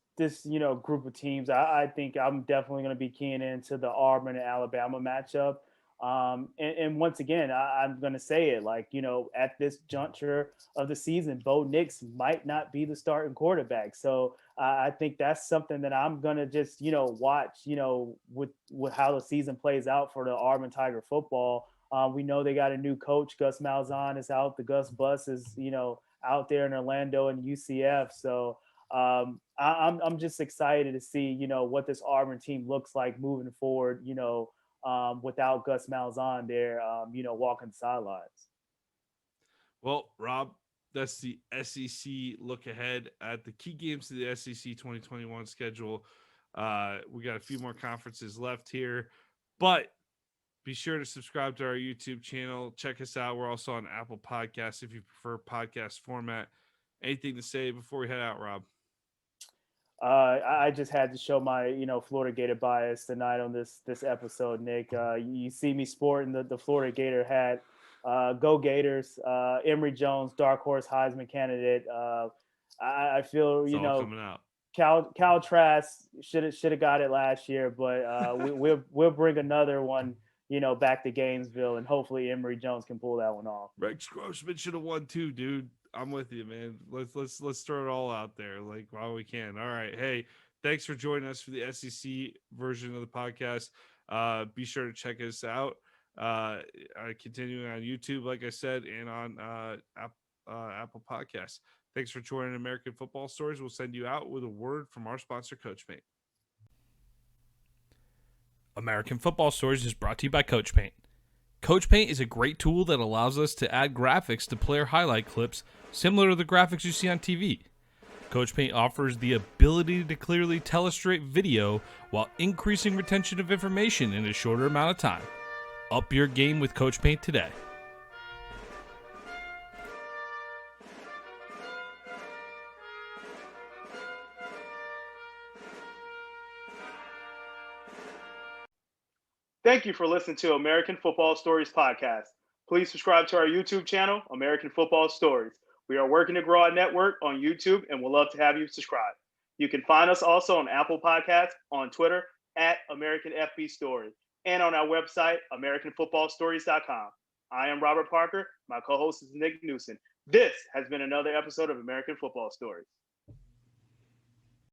group of teams, I think I'm definitely going to be keying into the Auburn and Alabama matchup. And once again, I'm going to say it like, at this juncture of the season, Bo Nix might not be the starting quarterback. So I think that's something that I'm going to just, watch, with how the season plays out for the Auburn Tiger football. We know they got a new coach. Gus Malzahn is out. The Gus Bus is, out there in Orlando and UCF. So I'm just excited to see, what this Auburn team looks like moving forward, without Gus Malzahn there, walking the sidelines. Well, Rob, that's the SEC look ahead at the key games of the SEC 2021 schedule. We got a few more conferences left here, but be sure to subscribe to our YouTube channel. Check us out. We're also on Apple Podcasts if you prefer podcast format. Anything to say before we head out, Rob? I just had to show my, Florida Gator bias tonight on this episode, Nick. You see me sporting the Florida Gator hat. Go Gators. Emory Jones, dark horse Heisman candidate. I feel, it's all coming out. Cal Trask should have got it last year, but we'll bring another one, back to Gainesville, and hopefully Emory Jones can pull that one off. Rex Grossman should have won too, dude. I'm with you, man. Let's throw it all out there, like while we can. All right, hey, thanks for joining us for the SEC version of the podcast. Be sure to check us out. Continuing on YouTube, like I said, and on Apple Podcasts. Thanks for joining American Football Stories. We'll send you out with a word from our sponsor, CoachPaint. American Football Stories is brought to you by CoachPaint. CoachPaint is a great tool that allows us to add graphics to player highlight clips similar to the graphics you see on TV. CoachPaint offers the ability to clearly tell a straight video while increasing retention of information in a shorter amount of time. Up your game with CoachPaint today. Thank you for listening to American Football Stories podcast. Please subscribe to our YouTube channel, American Football Stories. We are working to grow our network on YouTube and would love to have you subscribe. You can find us also on Apple Podcasts, on Twitter, at American FB Story, and on our website, AmericanFootballStories.com. I am Robert Parker. My co-host is Nick Knudsen. This has been another episode of American Football Stories.